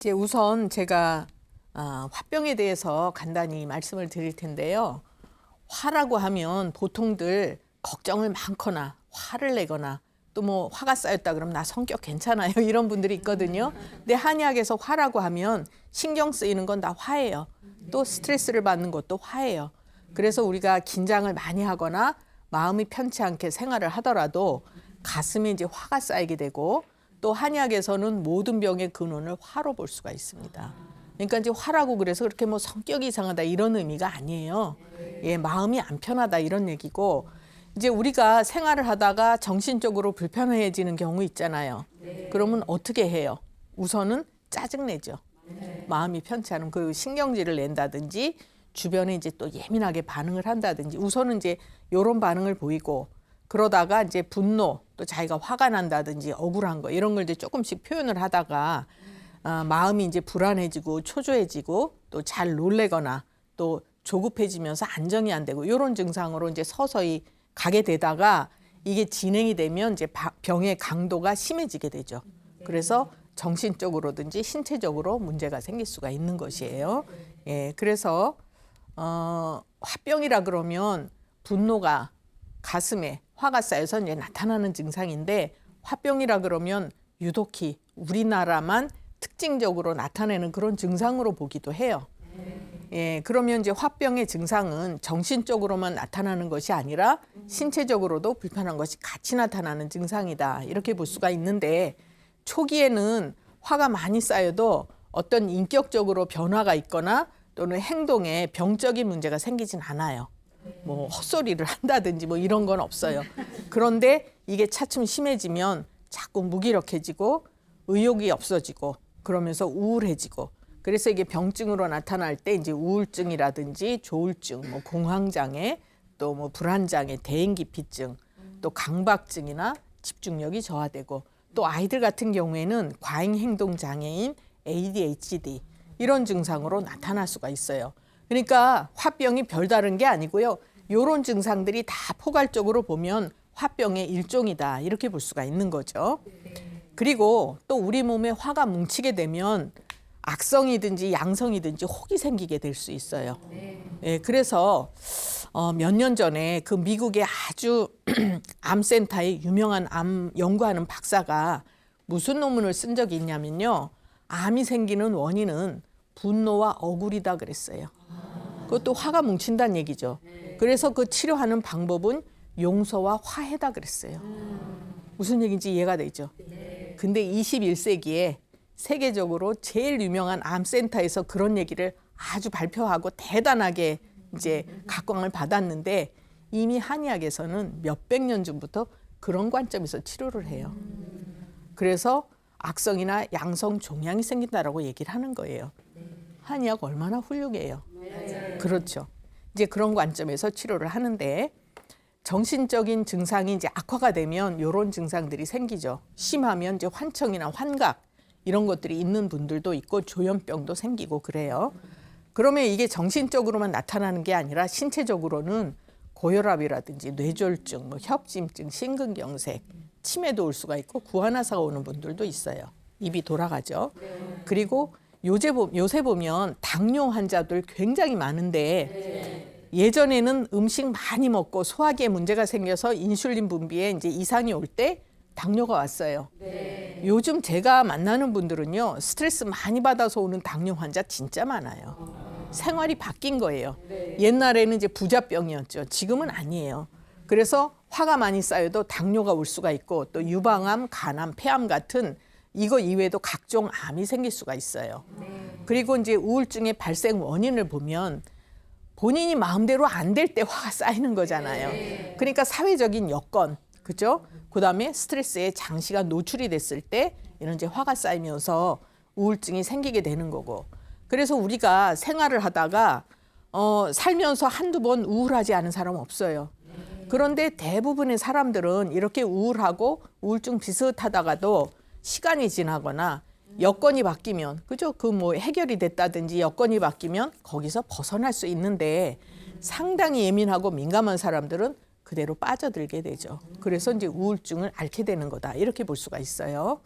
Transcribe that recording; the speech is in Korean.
이제 우선 제가 화병에 대해서 간단히 말씀을 드릴 텐데요. 화라고 하면 보통들 걱정을 많거나 화를 내거나 또 뭐 화가 쌓였다 그러면 나 성격 괜찮아요 이런 분들이 있거든요. 근데 한의학에서 화라고 하면 신경 쓰이는 건 다 화예요. 또 스트레스를 받는 것도 화예요. 그래서 우리가 긴장을 많이 하거나 마음이 편치 않게 생활을 하더라도 가슴에 이제 화가 쌓이게 되고 또 한의학에서는 모든 병의 근원을 화로 볼 수가 있습니다. 그러니까 이제 화라고 그래서 그렇게 뭐 성격이 이상하다 이런 의미가 아니에요. 예, 마음이 안 편하다 이런 얘기고 이제 우리가 생활을 하다가 정신적으로 불편해지는 경우 있잖아요. 그러면 어떻게 해요? 우선은 짜증내죠. 마음이 편치 않으면 그 신경질을 낸다든지 주변에 이제 또 예민하게 반응을 한다든지 우선은 이제 이런 반응을 보이고 그러다가 이제 분노 또 자기가 화가 난다든지 억울한 거 이런 걸 이제 조금씩 표현을 하다가 마음이 이제 불안해지고 초조해지고 또 잘 놀래거나 또 조급해지면서 안정이 안 되고 이런 증상으로 이제 서서히 가게 되다가 이게 진행이 되면 이제 병의 강도가 심해지게 되죠. 그래서 정신적으로든지 신체적으로 문제가 생길 수가 있는 것이에요. 예, 그래서 화병이라 그러면 분노가 가슴에 화가 쌓여서 이제 나타나는 증상인데 화병이라 그러면 유독히 우리나라만 특징적으로 나타내는 그런 증상으로 보기도 해요. 예, 그러면 이제 화병의 증상은 정신적으로만 나타나는 것이 아니라 신체적으로도 불편한 것이 같이 나타나는 증상이다. 이렇게 볼 수가 있는데 초기에는 화가 많이 쌓여도 어떤 인격적으로 변화가 있거나 또는 행동에 병적인 문제가 생기진 않아요. 뭐 헛소리를 한다든지 뭐 이런 건 없어요. 그런데 이게 차츰 심해지면 자꾸 무기력해지고 의욕이 없어지고 그러면서 우울해지고 그래서 이게 병증으로 나타날 때 이제 우울증이라든지 조울증, 뭐 공황장애, 또 뭐 불안장애, 대인기피증, 또 강박증이나 집중력이 저하되고 또 아이들 같은 경우에는 과잉행동장애인, ADHD 이런 증상으로 나타날 수가 있어요. 그러니까 화병이 별다른 게 아니고요. 이런 증상들이 다 포괄적으로 보면 화병의 일종이다 이렇게 볼 수가 있는 거죠. 그리고 또 우리 몸에 화가 뭉치게 되면 악성이든지 양성이든지 혹이 생기게 될 수 있어요. 예, 그래서 몇 년 전에 그 미국의 아주 암센터의 유명한 암 연구하는 박사가 무슨 논문을 쓴 적이 있냐면요. 암이 생기는 원인은 분노와 억울이다 그랬어요. 그것도 화가 뭉친다는 얘기죠. 그래서 그 치료하는 방법은 용서와 화해다 그랬어요. 무슨 얘기인지 이해가 되죠. 근데 21세기에 세계적으로 제일 유명한 암센터에서 그런 얘기를 아주 발표하고 대단하게 이제 각광을 받았는데 이미 한의학에서는 몇백 년 전부터 그런 관점에서 치료를 해요. 그래서 악성이나 양성 종양이 생긴다라고 얘기를 하는 거예요. 한의학 얼마나 훌륭해요. 그렇죠. 이제 그런 관점에서 치료를 하는데 정신적인 증상이 이제 악화가 되면 이런 증상들이 생기죠. 심하면 이제 환청이나 환각 이런 것들이 있는 분들도 있고 조현병도 생기고 그래요. 그러면 이게 정신적으로만 나타나는 게 아니라 신체적으로는 고혈압이라든지 뇌졸중, 뭐 협심증, 심근경색, 치매도 올 수가 있고 구안화사가 오는 분들도 있어요. 입이 돌아가죠. 그리고 요새 보면 당뇨 환자들 굉장히 많은데 예전에는 음식 많이 먹고 소화기에 문제가 생겨서 인슐린 분비에 이제 이상이 올 때 당뇨가 왔어요. 요즘 제가 만나는 분들은요. 스트레스 많이 받아서 오는 당뇨 환자 진짜 많아요. 생활이 바뀐 거예요. 옛날에는 이제 부자병이었죠. 지금은 아니에요. 그래서 화가 많이 쌓여도 당뇨가 올 수가 있고 또 유방암, 간암, 폐암 같은 이거 이외에도 각종 암이 생길 수가 있어요. 그리고 이제 우울증의 발생 원인을 보면 본인이 마음대로 안 될 때 화가 쌓이는 거잖아요. 그러니까 사회적인 여건, 그죠? 그다음에 스트레스에 장시간 노출이 됐을 때 이런 이제 화가 쌓이면서 우울증이 생기게 되는 거고. 그래서 우리가 생활을 하다가 살면서 한두 번 우울하지 않은 사람 없어요. 그런데 대부분의 사람들은 이렇게 우울하고 우울증 비슷하다가도 시간이 지나거나 여건이 바뀌면 그죠? 그 뭐 해결이 됐다든지 여건이 바뀌면 거기서 벗어날 수 있는데 상당히 예민하고 민감한 사람들은 그대로 빠져들게 되죠. 그래서 이제 우울증을 앓게 되는 거다. 이렇게 볼 수가 있어요.